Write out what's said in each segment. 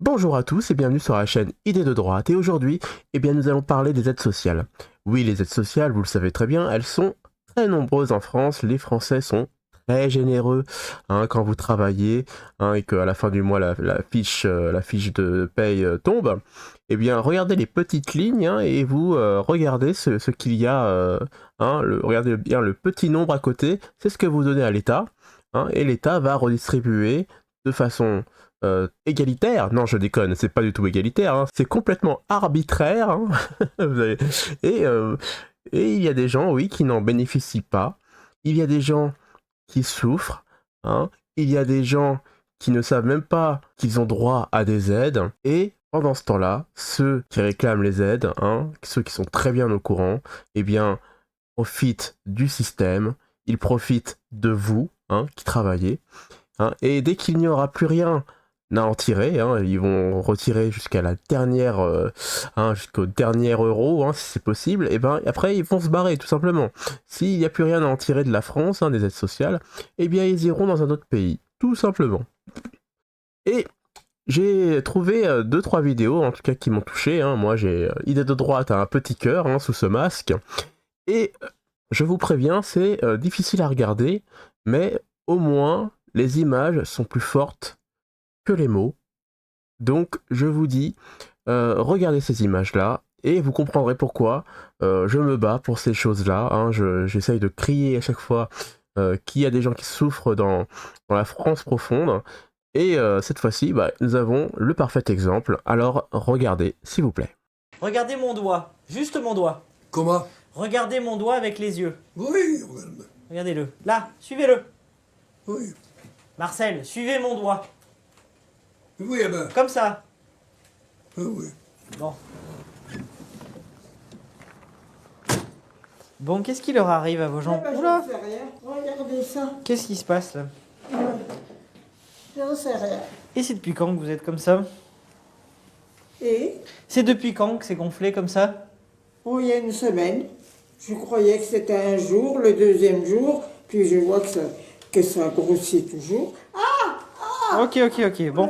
Bonjour à tous et bienvenue sur la chaîne Idées de droite et aujourd'hui, nous allons parler des aides sociales. Oui, les aides sociales, vous le savez très bien, elles sont très nombreuses en France, les Français sont très généreux quand vous travaillez et qu'à la fin du mois la fiche de paye tombe. Regardez les petites lignes et vous regardez ce qu'il y a, regardez bien le petit nombre à côté, c'est ce que vous donnez à l'État et l'État va redistribuer de façon égalitaire. Non, je déconne, c'est pas du tout égalitaire, c'est complètement arbitraire. Vous avez- Et, euh, et il y a des gens, oui, qui n'en bénéficient pas. Il y a des gens qui souffrent. Il y a des gens qui ne savent même pas qu'ils ont droit à des aides. Et pendant ce temps-là, ceux qui réclament les aides, ceux qui sont très bien au courant, profitent du système, ils profitent de vous, qui travaillez. Et dès qu'il n'y aura plus rien à en tirer, ils vont retirer jusqu'à la dernière, jusqu'au dernier euro, si c'est possible, et après ils vont se barrer tout simplement. S'il n'y a plus rien à en tirer de la France, des aides sociales, ils iront dans un autre pays, tout simplement. Et j'ai trouvé 2-3 vidéos, en tout cas qui m'ont touché. Moi j'ai idée de droite à un petit cœur sous ce masque. Et je vous préviens, c'est difficile à regarder, mais au moins les images sont plus fortes que les mots. Donc je vous dis, regardez ces images-là et vous comprendrez pourquoi je me bats pour ces choses-là. J'essaye de crier à chaque fois qu'il y a des gens qui souffrent dans la France profonde. Et cette fois-ci, nous avons le parfait exemple. Alors regardez, s'il vous plaît. Regardez mon doigt, juste mon doigt. Comment? Regardez mon doigt avec les yeux. Oui, Regardez-le. Là, suivez-le. oui, Marcel, suivez mon doigt. oui, eh ben, Comme ça. oui. Bon. Bon, qu'est-ce qui leur arrive à vos jambes? Je Oula, ne sais rien. Regardez ça. qu'est-ce qui se passe là? Je ne sais rien. Et c'est depuis quand que vous êtes comme ça? Et C'est depuis quand que c'est gonflé comme ça? il y a une semaine, je croyais que c'était un jour, le deuxième jour, puis je vois que ça grossit toujours. Ok, bon.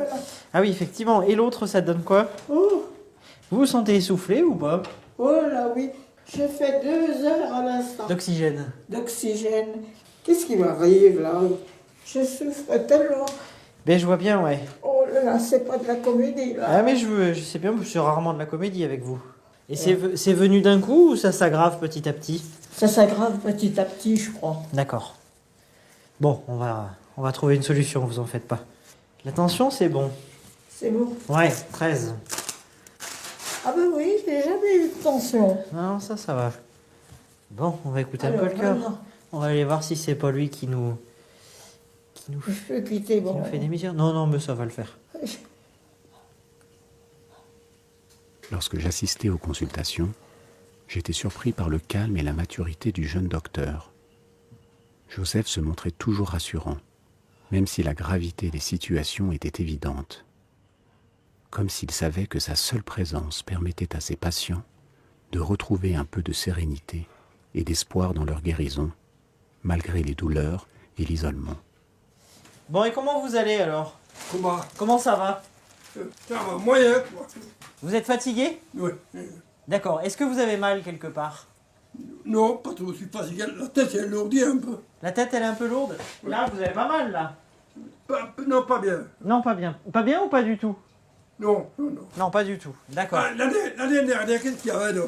Ah oui, effectivement. Et l'autre, ça donne quoi? Oh, Vous vous sentez essoufflé ou pas? oh là oui, je fais 2 heures à l'instant D'oxygène. d'oxygène. Qu'est-ce qui m'arrive là? Je souffre tellement. Ben je vois bien, ouais. Oh là là, c'est pas de la comédie là. Ah mais je sais bien, je suis rarement de la comédie avec vous. Et c'est venu d'un coup ou ça s'aggrave petit à petit? Ça s'aggrave petit à petit, je crois. D'accord. Bon, on va trouver une solution, vous en faites pas. La tension, c'est bon. C'est bon. Ouais, 13. Ah ben oui, j'ai jamais eu de tension. Non, ça va. Bon, on va écouter un peu Alors, le cœur. maintenant, On va aller voir si c'est pas lui qui nous je peux quitter bon. fait des misères. Non, mais ça va le faire. Lorsque j'assistais aux consultations, j'étais surpris par le calme et la maturité du jeune docteur. Joseph se montrait toujours rassurant, même si la gravité des situations était évidente. Comme s'il savait que sa seule présence permettait à ses patients de retrouver un peu de sérénité et d'espoir dans leur guérison, malgré les douleurs et l'isolement. Bon, et comment vous allez alors? Comment ça va? Ça va moyen, quoi. Vous êtes fatigué? Oui. D'accord. Est-ce que vous avez mal quelque part? Non, pas trop, je suis fatigué. La tête est lourdie un peu. La tête, elle est un peu lourde? Là, vous avez pas mal, là? Non, pas bien. Non, pas bien. Pas bien ou pas du tout? Non. Non, pas du tout. D'accord. Ah, l'année dernière, qu'est-ce qu'il y avait là?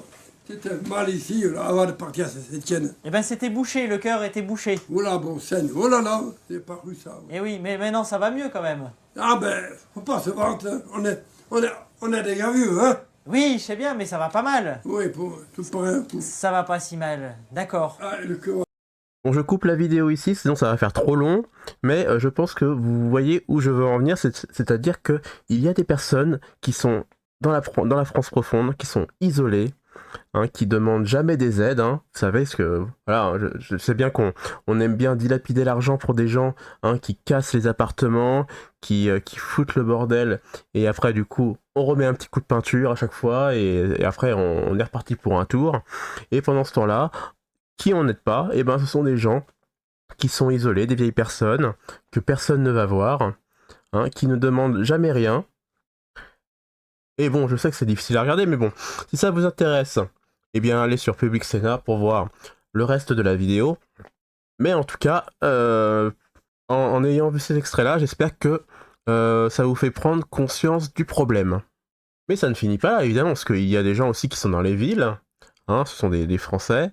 C'était mal ici, là, avant de partir à Saint-Étienne. Eh ben, c'était bouché, le cœur était bouché. Oh là, bon saigne. Oh là là, j'ai pas cru ça. Eh oui, mais maintenant, ça va mieux quand même. Ah ben, faut pas se vanter, hein. On est des gars vieux, hein. Oui, je sais bien, mais ça va pas mal. Oui, pour tout pour un coup. Ça va pas si mal. D'accord. Ah, le cœur. Bon, je coupe la vidéo ici, sinon ça va faire trop long, mais je pense que vous voyez où je veux en venir, c'est-à-dire que il y a des personnes qui sont dans la France profonde, qui sont isolées, qui demandent jamais des aides, vous savez, ce que voilà, je sais bien qu'on aime bien dilapider l'argent pour des gens qui cassent les appartements, qui foutent le bordel, et après du coup on remet un petit coup de peinture à chaque fois, et après on est reparti pour un tour, et pendant ce temps-là, qui on n'aide pas, et ce sont des gens qui sont isolés, des vieilles personnes que personne ne va voir, qui ne demandent jamais rien, Et bon, je sais que c'est difficile à regarder, mais bon, si ça vous intéresse, eh bien allez sur Public Sénat pour voir le reste de la vidéo. Mais en tout cas, en ayant vu ces extraits-là, j'espère que ça vous fait prendre conscience du problème. Mais ça ne finit pas là, évidemment, parce qu'il y a des gens aussi qui sont dans les villes, hein, ce sont des Français,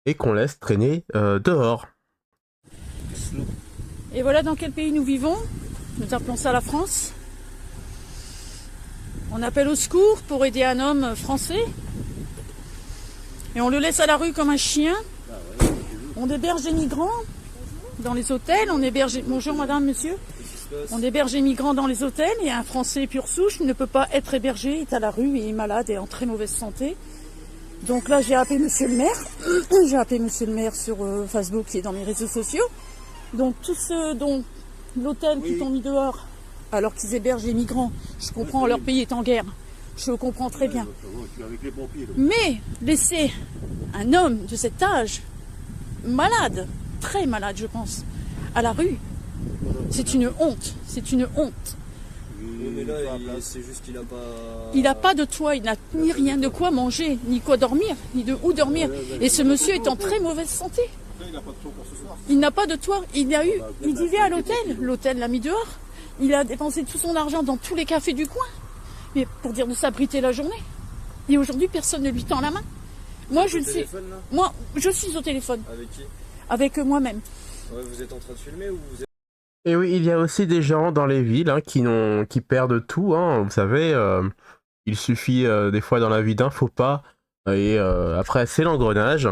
et qu'on laisse traîner dehors. Et voilà dans quel pays nous vivons. Nous appelons ça la France. On appelle au secours pour aider un homme français. Et on le laisse à la rue comme un chien. On héberge des migrants dans les hôtels. On héberge... Bonjour madame, monsieur. On héberge des migrants dans les hôtels. Et un Français pure souche ne peut pas être hébergé. Il est à la rue, il est malade et en très mauvaise santé. Donc là, j'ai appelé monsieur le maire. J'ai appelé monsieur le maire sur Facebook qui est dans mes réseaux sociaux. Donc tous ceux dont l'hôtel qui t'ont mis dehors alors qu'ils hébergent les migrants, je comprends, leur pays est en guerre, je le comprends très bien. Mais laisser un homme de cet âge, malade, très malade je pense, à la rue, c'est une honte, c'est une honte. Mais là, c'est juste qu'il a pas... Il n'a pas de toit, il n'a ni rien de quoi manger, ni quoi dormir, ni de où dormir. Et ce monsieur est en très mauvaise santé. Il n'a pas de toit pour ce soir. Il n'a pas de toit, il vivait à l'hôtel, l'hôtel l'a mis dehors. Il a dépensé tout son argent dans tous les cafés du coin, mais pour dire de s'abriter la journée. Et aujourd'hui, personne ne lui tend la main. Moi, je suis au téléphone. Avec qui? Avec moi-même. Ouais, vous êtes en train de filmer ou vous êtes... Et oui, il y a aussi des gens dans les villes hein, qui perdent tout. Hein, vous savez, il suffit des fois dans la vie d'un faux pas, et après, c'est l'engrenage.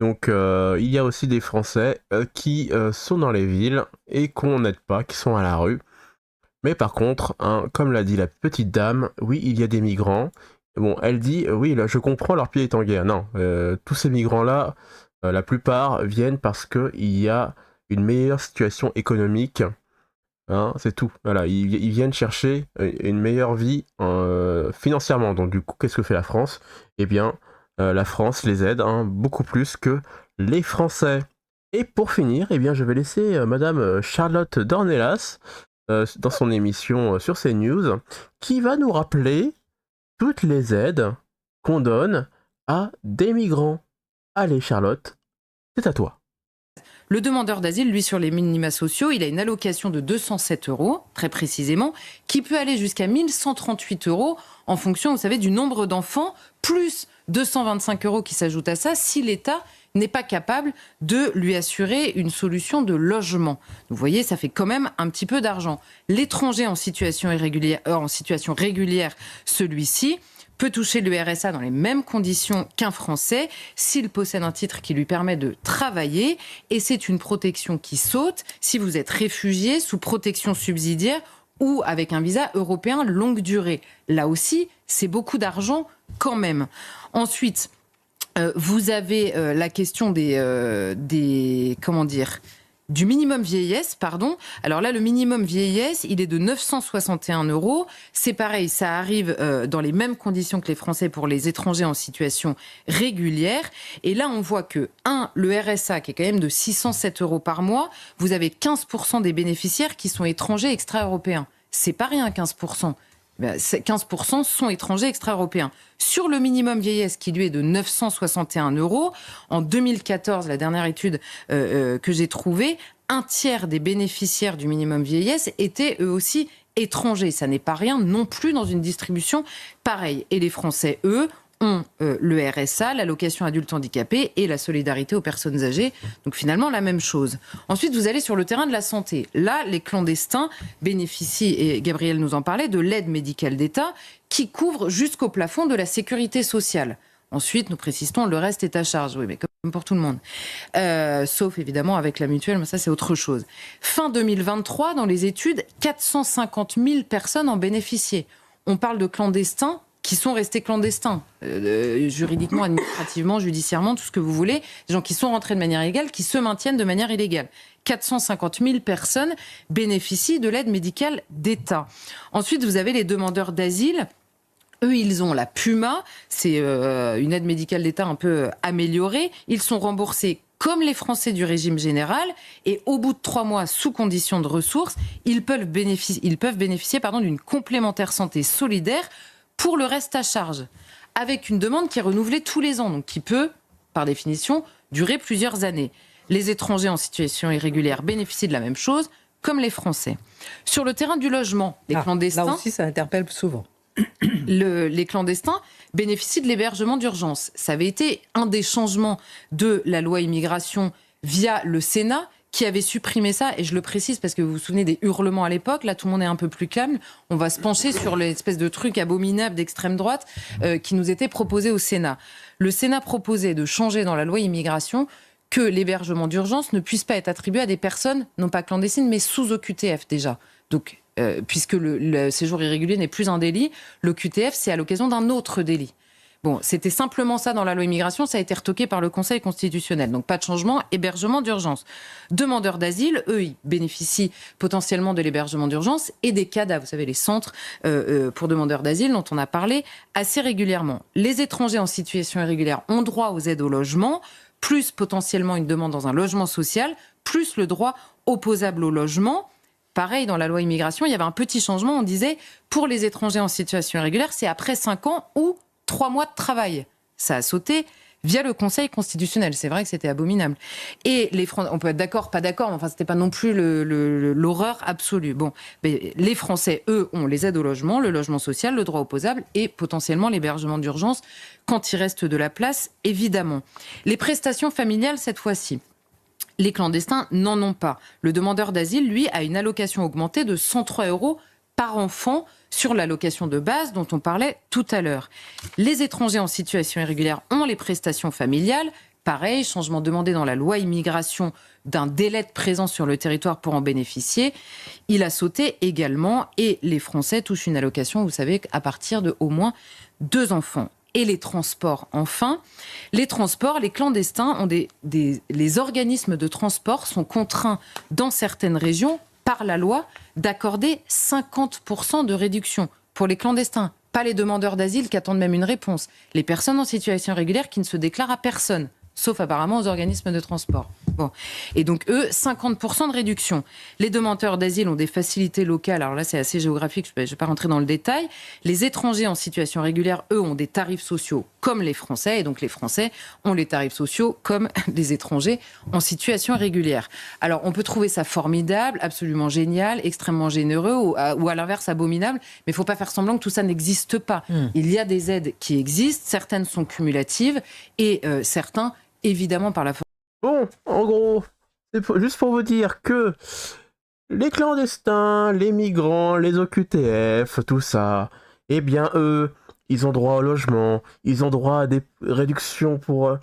Donc, il y a aussi des Français qui sont dans les villes et qu'on n'aide pas, qui sont à la rue. Mais par contre, hein, comme l'a dit la petite dame, oui, il y a des migrants. Bon, elle dit, oui, là, je comprends, leur pays est en guerre. Non, tous ces migrants-là, la plupart viennent parce qu'il y a une meilleure situation économique. Hein, c'est tout. Voilà, ils viennent chercher une meilleure vie financièrement. Donc du coup, qu'est-ce que fait la France? Eh bien, la France les aide hein, beaucoup plus que les Français. Et pour finir, eh bien, je vais laisser Madame Charlotte Dornelas dans son émission sur CNews, qui va nous rappeler toutes les aides qu'on donne à des migrants. Allez Charlotte, c'est à toi. Le demandeur d'asile, lui, sur les minima sociaux, il a une allocation de 207 €, très précisément, qui peut aller jusqu'à 1138 € en fonction, vous savez, du nombre d'enfants, plus 225 € qui s'ajoutent à ça, si l'État n'est pas capable de lui assurer une solution de logement. Vous voyez, ça fait quand même un petit peu d'argent. L'étranger en situation régulière, celui-ci, peut toucher le RSA dans les mêmes conditions qu'un Français s'il possède un titre qui lui permet de travailler. Et c'est une protection qui saute si vous êtes réfugié sous protection subsidiaire ou avec un visa européen longue durée. Là aussi, c'est beaucoup d'argent quand même. Ensuite, vous avez la question du minimum vieillesse, pardon. Alors là, le minimum vieillesse, il est de 961 €. C'est pareil, ça arrive dans les mêmes conditions que les Français pour les étrangers en situation régulière. Et là, on voit que, le RSA, qui est quand même de 607 € par mois, vous avez 15% des bénéficiaires qui sont étrangers extra-européens. C'est pas rien, 15%. 15% sont étrangers extra-européens. Sur le minimum vieillesse qui lui est de 961 €, en 2014, la dernière étude que j'ai trouvée, un tiers des bénéficiaires du minimum vieillesse étaient eux aussi étrangers. Ça n'est pas rien non plus dans une distribution pareille. Et les Français, eux, ont le RSA, l'allocation adulte handicapé et la solidarité aux personnes âgées. Donc finalement, la même chose. Ensuite, vous allez sur le terrain de la santé. Là, les clandestins bénéficient, et Gabriel nous en parlait, de l'aide médicale d'État qui couvre jusqu'au plafond de la sécurité sociale. Ensuite, nous précisons, le reste est à charge. Oui, mais comme pour tout le monde. Sauf évidemment avec la mutuelle, mais ça c'est autre chose. Fin 2023, dans les études, 450 000 personnes en bénéficiaient. On parle de clandestins qui sont restés clandestins, juridiquement, administrativement, judiciairement, tout ce que vous voulez, des gens qui sont rentrés de manière illégale, qui se maintiennent de manière illégale. 450 000 personnes bénéficient de l'aide médicale d'État. Ensuite, vous avez les demandeurs d'asile. Eux, ils ont la PUMA, c'est une aide médicale d'État un peu améliorée. Ils sont remboursés comme les Français du régime général, et au bout de 3 mois, sous condition de ressources, ils peuvent bénéficier d'une complémentaire santé solidaire pour le reste à charge, avec une demande qui est renouvelée tous les ans, donc qui peut, par définition, durer plusieurs années. Les étrangers en situation irrégulière bénéficient de la même chose, comme les Français. Sur le terrain du logement, les clandestins... Là aussi, ça interpelle souvent. Les clandestins bénéficient de l'hébergement d'urgence. Ça avait été un des changements de la loi immigration via le Sénat, qui avait supprimé ça, et je le précise parce que vous vous souvenez des hurlements à l'époque, là tout le monde est un peu plus calme, on va se pencher sur l'espèce de truc abominable d'extrême droite qui nous était proposé au Sénat. Le Sénat proposait de changer dans la loi immigration que l'hébergement d'urgence ne puisse pas être attribué à des personnes, non pas clandestines, mais sous OQTF déjà. Donc, puisque le séjour irrégulier n'est plus un délit, l'OQTF c'est à l'occasion d'un autre délit. Bon, c'était simplement ça dans la loi immigration, ça a été retoqué par le Conseil constitutionnel. Donc pas de changement, hébergement d'urgence. Demandeurs d'asile, eux, ils bénéficient potentiellement de l'hébergement d'urgence et des CADA, vous savez, les centres pour demandeurs d'asile dont on a parlé assez régulièrement. Les étrangers en situation irrégulière ont droit aux aides au logement, plus potentiellement une demande dans un logement social, plus le droit opposable au logement. Pareil, dans la loi immigration, il y avait un petit changement, on disait, pour les étrangers en situation irrégulière, c'est après 5 ans ou 3 mois de travail. Ça a sauté via le Conseil constitutionnel. C'est vrai que c'était abominable. Et les Français, on peut être d'accord, pas d'accord, mais enfin, c'était pas non plus l'horreur absolue. Bon, mais les Français, eux, ont les aides au logement, le logement social, le droit opposable et potentiellement l'hébergement d'urgence quand il reste de la place, évidemment. Les prestations familiales, cette fois-ci. Les clandestins n'en ont pas. Le demandeur d'asile, lui, a une allocation augmentée de 103 € par enfant sur l'allocation de base dont on parlait tout à l'heure. Les étrangers en situation irrégulière ont les prestations familiales. Pareil, changement demandé dans la loi immigration d'un délai de présence sur le territoire pour en bénéficier. Il a sauté également et les Français touchent une allocation, vous savez, à partir de au moins 2 enfants. Et les transports, enfin. Les transports, les clandestins ont les organismes de transport sont contraints dans certaines régions par la loi d'accorder 50% de réduction pour les clandestins, pas les demandeurs d'asile qui attendent même une réponse. Les personnes en situation irrégulière qui ne se déclarent à personne, sauf apparemment aux organismes de transport. Bon. Et donc, eux, 50% de réduction. Les demandeurs d'asile ont des facilités locales. Alors là, c'est assez géographique, je ne vais pas rentrer dans le détail. Les étrangers en situation régulière, eux, ont des tarifs sociaux comme les Français. Et donc, les Français ont les tarifs sociaux comme les étrangers en situation régulière. Alors, on peut trouver ça formidable, absolument génial, extrêmement généreux ou à l'inverse, abominable. Mais il ne faut pas faire semblant que tout ça n'existe pas. Il y a des aides qui existent. Certaines sont cumulatives et certains, évidemment, par la force. Bon, en gros, c'est juste pour vous dire que les clandestins, les migrants, les OQTF, tout ça, eh bien, eux, ils ont droit au logement, ils ont droit à des réductions pour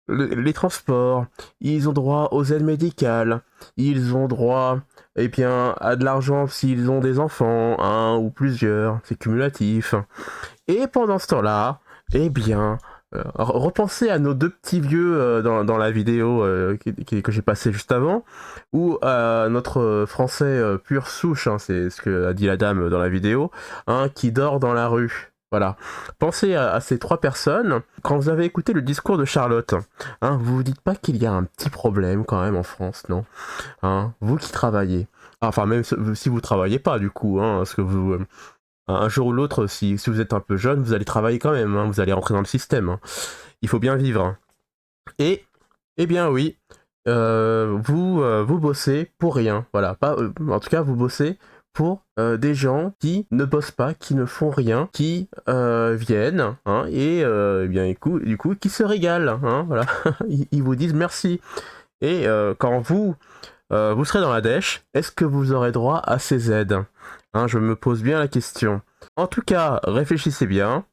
les transports, ils ont droit aux aides médicales, ils ont droit, eh bien, à de l'argent s'ils ont des enfants, un ou plusieurs, c'est cumulatif. Et pendant ce temps-là, eh bien... repensez à nos 2 petits vieux dans la vidéo que j'ai passée juste avant, où notre français pure souche, hein, c'est ce que a dit la dame dans la vidéo, hein, qui dort dans la rue. Voilà. Pensez à ces 3 personnes. Quand vous avez écouté le discours de Charlotte, hein, vous vous dites pas qu'il y a un petit problème quand même en France, non, hein, vous qui travaillez. Enfin, même si vous travaillez pas, du coup, hein, parce que vous... un jour ou l'autre, si vous êtes un peu jeune, vous allez travailler quand même, hein, vous allez rentrer dans le système. Hein. Il faut bien vivre. Et, eh bien oui, vous bossez pour rien. Voilà. Pas, en tout cas, vous bossez pour des gens qui ne bossent pas, qui ne font rien, qui viennent, hein, et eh bien, du coup, qui se régalent. Hein, voilà. Ils vous disent merci. Et quand vous serez dans la dèche, est-ce que vous aurez droit à ces aides ? Hein, je me pose bien la question. En tout cas, réfléchissez bien.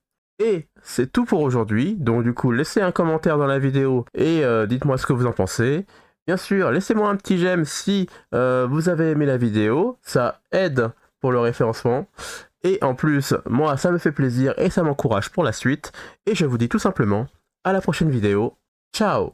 Et c'est tout pour aujourd'hui. Donc du coup, laissez un commentaire dans la vidéo et dites-moi ce que vous en pensez. Bien sûr, laissez-moi un petit j'aime si vous avez aimé la vidéo. Ça aide pour le référencement. Et en plus, moi, ça me fait plaisir et ça m'encourage pour la suite. Et je vous dis tout simplement à la prochaine vidéo. Ciao!